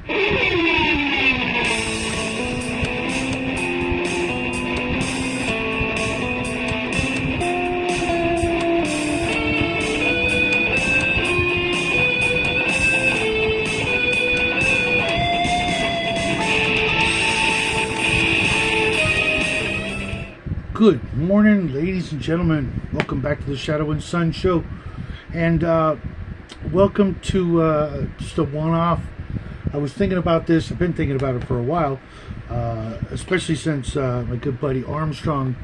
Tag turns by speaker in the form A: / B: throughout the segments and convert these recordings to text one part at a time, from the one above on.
A: Good morning, ladies and gentlemen. Welcome back to the Shadow and Sun Show, and welcome to just a one-off. I was thinking about this. I've been thinking about it for a while, especially since my good buddy Armstrong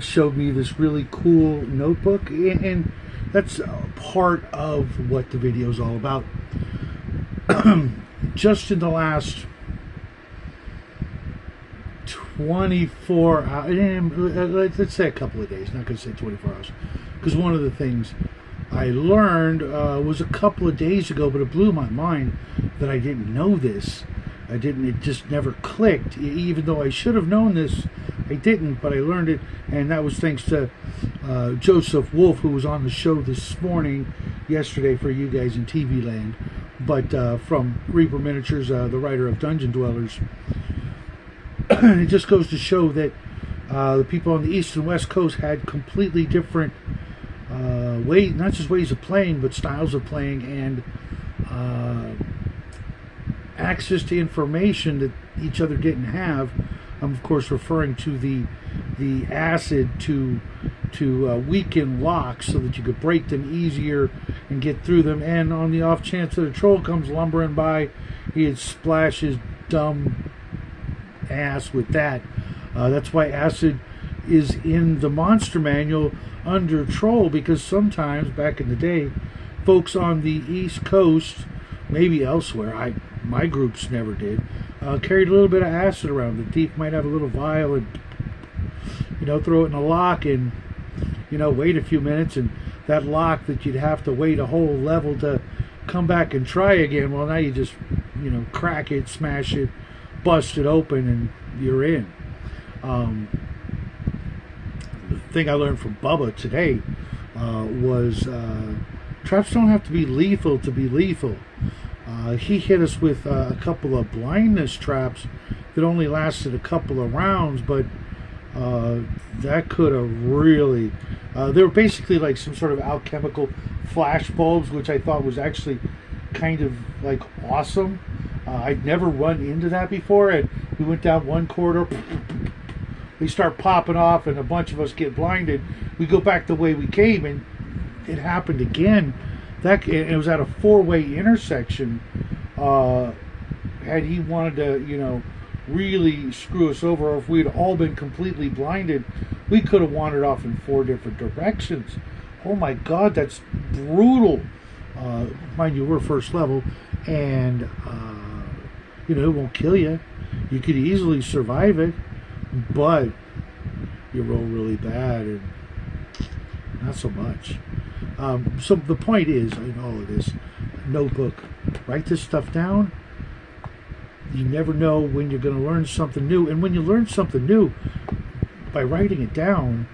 A: showed me this really cool notebook, and that's part of what the video is all about. Just in the last 24 hours, let's say a couple of days, not going to say 24 hours, because one of the things I learned was a couple of days ago, but it blew my mind that I didn't know this. It just never clicked. Even though I should have known this, I didn't, but I learned it, and that was thanks to C.Wolf, who was on the show this morning, yesterday for you guys in TV land, but from Reaper Miniatures, the writer of Dungeon Dwellers. It just goes to show that the people on the East and West Coast had completely different ways, not just ways of playing, but styles of playing, and access to information that each other didn't have. I'm of course referring to the acid to weaken locks so that you could break them easier and get through them. And on the off chance that a troll comes lumbering by, he'd splash his dumb ass with that. That's why acid is in the monster manual under troll, because sometimes back in the day, folks on the East Coast, maybe elsewhere, my groups never did, carried a little bit of acid around. The thief might have a little vial and throw it in a lock and wait a few minutes, and that lock that you'd have to wait a whole level to come back and try again, well, now you just crack it, smash it, bust it open, and you're in. The thing I learned from Bubba today was traps don't have to be lethal to be lethal. He hit us with a couple of blindness traps that only lasted a couple of rounds, but that could have really... they were basically like some sort of alchemical flash bulbs, which I thought was actually kind of like awesome. I'd never run into that before, and we went down one corridor, they start popping off, and a bunch of us get blinded. We go back the way we came, and it happened again. It was at a four-way intersection. Had he wanted to, really screw us over, or if we'd all been completely blinded, we could have wandered off in four different directions. Oh my God, that's brutal. Mind you, we're first level, and it won't kill you. You could easily survive it, but you roll really bad, and not so much. So the point is, in all of this, notebook, write this stuff down. You never know when you're going to learn something new, and when you learn something new, by writing it down,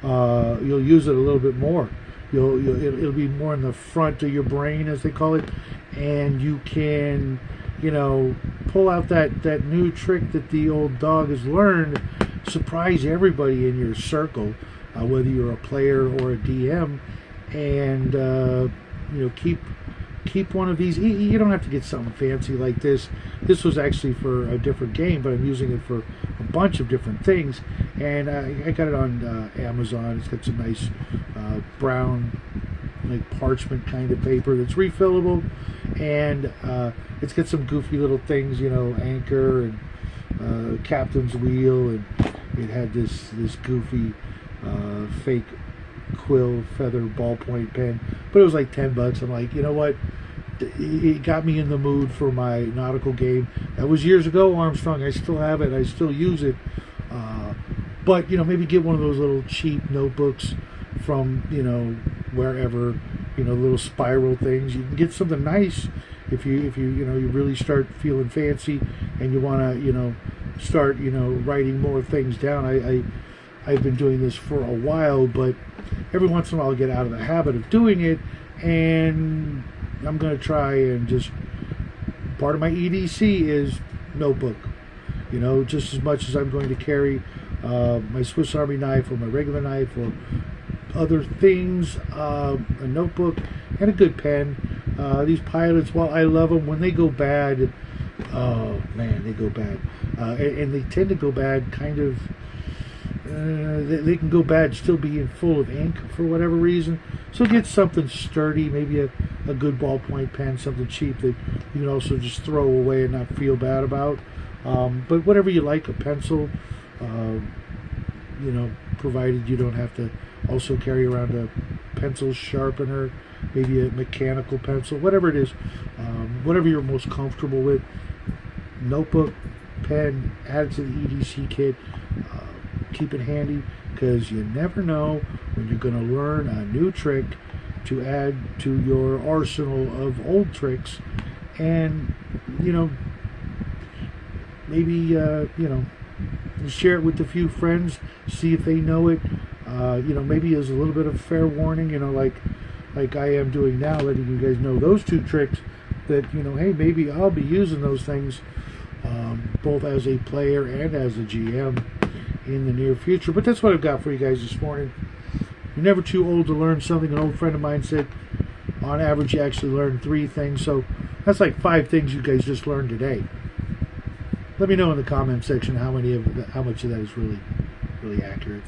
A: you'll use it a little bit more. It'll be more in the front of your brain, as they call it, and you can pull out that new trick that the old dog has learned, surprise everybody in your circle, whether you're a player or a DM, and keep one of these. You don't have to get something fancy like this. This was actually for a different game, but I'm using it for a bunch of different things, and I got it on Amazon. It's got some nice brown, like parchment kind of paper that's refillable, and it's got some goofy little things, anchor and captain's wheel, and it had this goofy fake quill feather ballpoint pen, but it was like $10. I'm like, you know what, it got me in the mood for my nautical game. That was years ago, Armstrong. I still have it, I still use it, but maybe get one of those little cheap notebooks from wherever, little spiral things. You can get something nice if you really start feeling fancy and you want to start writing more things down. I've been doing this for a while, but every once in a while I get out of the habit of doing it, and I'm going to try and just part of my EDC is notebook. You know, just as much as I'm going to carry my Swiss Army knife or my regular knife or other things, a notebook and a good pen. These pilots, while I love them, when they go bad, oh man, they go bad. And they tend to go bad kind of, they can go bad still being full of ink for whatever reason. So get something sturdy, maybe a good ballpoint pen, something cheap that you can also just throw away and not feel bad about. But whatever you like, a pencil, you know, provided you don't have to also carry around a pencil sharpener, maybe a mechanical pencil, whatever it is, whatever you're most comfortable with. Notebook, pen, add it to the EDC kit. Keep it handy, because you never know when you're going to learn a new trick to add to your arsenal of old tricks, and you know, maybe you know, share it with a few friends, see if they know it. You know, maybe as a little bit of fair warning, you know, like I am doing now, letting you guys know those two tricks, that, you know, hey, maybe I'll be using those things both as a player and as a GM in the near future. But that's what I've got for you guys this morning. You're never too old to learn something. An old friend of mine said, on average, you actually learn 3 things. So that's like 5 things you guys just learned today. Let me know in the comment section how much of that is really accurate.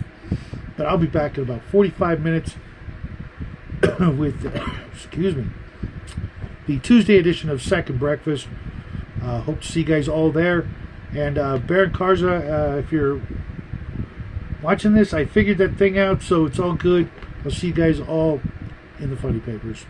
A: But I'll be back in about 45 minutes with, excuse me, the Tuesday edition of Second Breakfast. Hope to see you guys all there. And Baron Karza, if you're watching this, I figured that thing out, so it's all good. I'll see you guys all in the funny papers.